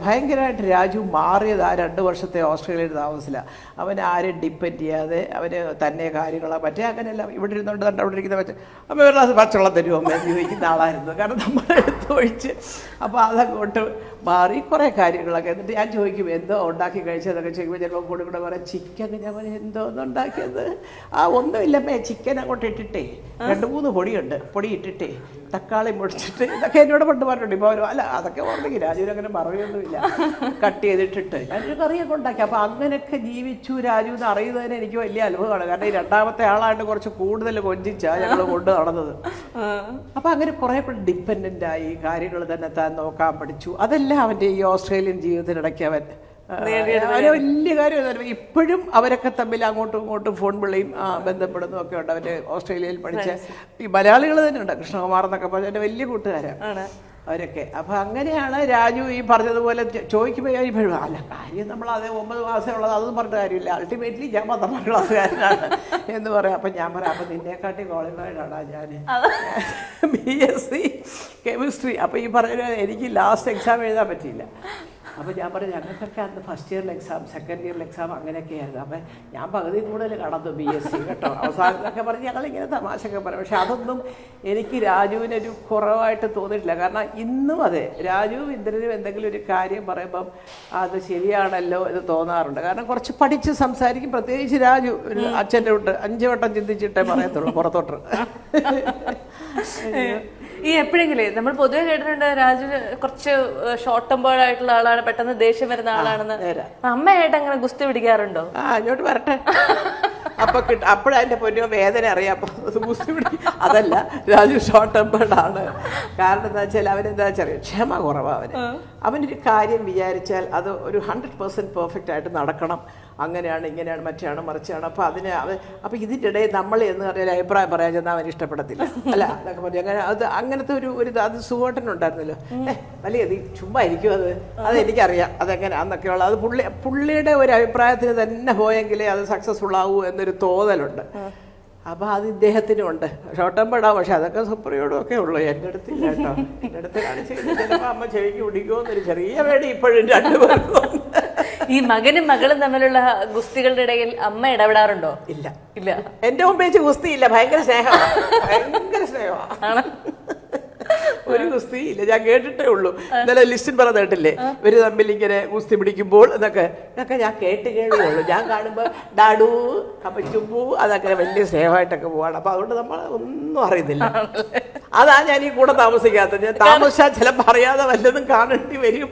ഭയങ്കരമായിട്ട് രാജു മാറിയത് ആ 2 വർഷത്തെ ഓസ്ട്രേലിയയിൽ താമസിച്ചില്ല. അവൻ ആരും ഡിപ്പെൻഡ് ചെയ്യാതെ അവന് തന്നെ കാര്യങ്ങളോ മറ്റേ അങ്ങനെയല്ല. ഇവിടെ ഇരുന്നുകൊണ്ട് തന്നെ അവിടെ ഇരിക്കുന്ന അപ്പോൾ ഒരു ഗ്ലാസ് പച്ചവെള്ളം തരുമോ അമ്മ ചോദിക്കുന്ന ആളായിരുന്നു. കാരണം നമ്മളെടുത്ത് ഒഴിച്ച് അപ്പോൾ അതങ്ങോട്ട് മാറി കുറേ കാര്യങ്ങളൊക്കെ. എന്നിട്ട് ഞാൻ ചോദിക്കും എന്തോ ഉണ്ടാക്കി കഴിച്ചതൊക്കെ ചോദിക്കുമ്പോൾ ചിലപ്പോൾ കൂടെ പറയാം ചിക്കൻ. ഞാൻ പറയും എന്തോ ഒന്നും ഉണ്ടാക്കിയത് ഒന്നുമില്ലമ്മേ, ചിക്കൻ അങ്ങോട്ട് ഇട്ടിട്ടേ 2-3 പൊടിയുണ്ട്, പൊടി ഇട്ടിട്ടേ തക്കാളി മുടിച്ചിട്ട് ഇതൊക്കെ എന്നോട് പണ്ട് പറഞ്ഞിട്ടുണ്ട്. ഇപ്പോൾ അവർ അല്ല അതൊക്കെ ഓർമ്മിക്കും. രാജുവിന് അങ്ങനെ മറവിയൊന്നുമില്ല. കട്ട് ചെയ്തിട്ടിട്ട് ഞാനൊരു കറിയൊക്കെ ഉണ്ടാക്കി. അപ്പോൾ അങ്ങനെയൊക്കെ ജീവിച്ചു രാജു എന്ന് അറിയുന്നതിന് എനിക്ക് വലിയ അനുഭവമാണ്. കാരണം ഈ 2ാമത്തെ ആളായിട്ട് കുറച്ച് കൂടുതൽ കൊഞ്ചിച്ചാണ് ഞങ്ങൾ കൊണ്ട് നടന്നത്. അപ്പോൾ അങ്ങനെ കുറേ കൂടെ ഡിപ്പെൻഡൻ്റായി കാര്യങ്ങൾ തന്നെ താൻ നോക്കാൻ പഠിച്ചു. അതെല്ലാം അവൻ്റെ ഈ ഓസ്ട്രേലിയൻ ജീവിതത്തിനിടയ്ക്ക് അവൻ അവരെ വലിയ കാര്യം. ഇപ്പോഴും അവരൊക്കെ തമ്മിൽ അങ്ങോട്ടും ഇങ്ങോട്ടും ഫോൺ വിളിയും ബന്ധപ്പെടുന്നതും ഒക്കെ ഉണ്ട്. അവൻ്റെ ഓസ്ട്രേലിയയിൽ പഠിച്ച ഈ മലയാളികൾ തന്നെ ഉണ്ട്, കൃഷ്ണകുമാർ എന്നൊക്കെ പറഞ്ഞ എൻ്റെ വലിയ കൂട്ടുകാരാണ് അവരൊക്കെ. അപ്പോൾ അങ്ങനെയാണ് രാജു ഈ പറഞ്ഞതുപോലെ ചോദിക്കുമ്പോൾ ഇപ്പോഴും അല്ല കാര്യം നമ്മൾ അതേ 9 മാസം ഉള്ളത് അതൊന്നും പറഞ്ഞ കാര്യമില്ല, അൾട്ടിമേറ്റ്ലി ഞാൻ 12ാം ക്ലാസ്സുകാരനാണ് എന്ന് പറയാം. അപ്പം ഞാൻ പറയാം അപ്പം നിന്നെക്കാട്ടി ക്വാളിഫൈഡാണ് ഞാൻ BSc കെമിസ്ട്രി. അപ്പോൾ ഈ പറഞ്ഞ എനിക്ക് ലാസ്റ്റ് എക്സാം എഴുതാൻ പറ്റിയില്ല. അപ്പോൾ ഞാൻ പറഞ്ഞു ഞങ്ങൾക്കൊക്കെ അന്ന് ഫസ്റ്റ് ഇയറിൽ എക്സാം സെക്കൻഡ് ഇയറിൽ എക്സാം അങ്ങനെയൊക്കെ ആയിരുന്നു. അപ്പം ഞാൻ പകുതി കൂടുതൽ കടന്നു BSc കേട്ടോ. അവസാനത്തൊക്കെ പറഞ്ഞ് ഞങ്ങളിങ്ങനെ തമാശയൊക്കെ പറയും. പക്ഷെ അതൊന്നും എനിക്ക് രാജുവിനൊരു കുറവായിട്ട് തോന്നിയിട്ടില്ല. കാരണം ഇന്നും അതെ രാജുവും ഇന്ദ്രനും എന്തെങ്കിലും ഒരു കാര്യം പറയുമ്പം അത് ശരിയാണല്ലോ എന്ന് തോന്നാറുണ്ട്. കാരണം കുറച്ച് പഠിച്ച് സംസാരിക്കും. പ്രത്യേകിച്ച് രാജു ഒരു അച്ഛൻ്റെ വിട്ട് 5 വട്ടം ചിന്തിച്ചിട്ടേ പറയത്തുള്ളൂ പുറത്തോട്ട്. ഈ എപ്പോഴെങ്കിലും നമ്മൾ പൊതുവെ കേട്ടിട്ടുണ്ട് രാജു കുറച്ച് ഷോർട്ട് ടെമ്പേർഡ് ആയിട്ടുള്ള ആളാണ്, പെട്ടെന്ന് ദേഷ്യം വരുന്ന ആളാണെന്ന്. അമ്മയായിട്ട് അങ്ങനെ ഗുസ്തി പിടിക്കാറുണ്ടോ? ഇങ്ങോട്ട് വരട്ടെ അപ്പൊ അപ്പോഴതിന്റെ പൊന്നോ വേദന അറിയാം. അപ്പൊ ഗുസ്തി പിടിക്കും. അതല്ല രാജു ഷോർട്ട് ടെമ്പേർഡ് ആണ്. കാരണം എന്താ വെച്ചാൽ അവനെന്താ വെച്ചാൽ ക്ഷമ കുറവാണ്. അവനൊരു കാര്യം വിചാരിച്ചാൽ അത് ഒരു 100% പെർഫെക്റ്റ് ആയിട്ട് നടക്കണം. അങ്ങനെയാണ് ഇങ്ങനെയാണ് മറ്റാണ് മറിച്ചാണ്. അപ്പോൾ അപ്പോൾ ഇതിൻ്റെ ഇടയിൽ നമ്മൾ എന്ന് പറഞ്ഞാൽ അഭിപ്രായം പറയാൻ ചെന്നാൽ അവന് ഇഷ്ടപ്പെടത്തില്ല. അല്ല അതൊക്കെ പറഞ്ഞു അങ്ങനെ അങ്ങനത്തെ ഒരു അത് സുഖമായിട്ടുണ്ടായിരുന്നല്ലോ. വലിയ ചുമ്മാ ഇരിക്കും അതെനിക്കറിയാം അതെങ്ങനെയാണെന്നൊക്കെയുള്ള അത് പുള്ളിയുടെ ഒരു അഭിപ്രായത്തിന് തന്നെ പോയെങ്കിലേ അത് സക്സസ്ഫുൾ ആവൂ എന്നൊരു തോന്നലുണ്ട്. അപ്പോൾ അത് ഇദ്ദേഹത്തിനും ഉണ്ട്. ഷോർട്ട് ടെമ്പേർഡാവും. പക്ഷെ അതൊക്കെ സുപ്രിയോടും ഒക്കെ ഉള്ളൂ. എൻ്റെ അടുത്തില്ല കേട്ടോ. എൻ്റെ അടുത്ത് കാണിച്ചു കഴിഞ്ഞാൽ ചിലപ്പോൾ അമ്മ ചെവിക്ക് പിടിക്കുമെന്നൊരു ചെറിയ പേടി ഇപ്പോഴും 2 പേർക്കും. ഈ മകനും മകളും തമ്മിലുള്ള ഗുസ്തികളുടെ ഇടയിൽ അമ്മ ഇടപെടാറുണ്ടോ? ഇല്ല ഇല്ല. എൻ്റെ മുമ്പ് വെച്ച് ഗുസ്തിയില്ല. ഭയങ്കര സ്നേഹമാണ്. ഭയങ്കര സ്നേഹമാണ്. ഒരു ഗുസ്തി ഇല്ല. ഞാൻ കേട്ടിട്ടേ ഉള്ളൂ. ഇന്നലെ ലിസ്റ്റിൻ പറഞ്ഞ കേട്ടില്ലേ ഇവര് തമ്മിൽ ഇങ്ങനെ ഗുസ്തി പിടിക്കുമ്പോൾ ഇതൊക്കെ ഞാൻ കേട്ടുള്ളൂ. ഞാൻ കാണുമ്പോൾ ഡാഡു അപ്പൊ ചുമ്പു അതൊക്കെ വലിയ സ്നേഹമായിട്ടൊക്കെ പോവാണ്. അപ്പൊ അതുകൊണ്ട് നമ്മൾ ഒന്നും അറിയുന്നില്ല. അതാ ഞാൻ ഈ കൂടെ താമസിക്കാത്തത്. ഞാൻ താമസിച്ചാൽ ചിലപ്പോൾ അറിയാതെ വല്ലതും കാണേണ്ടി വരും.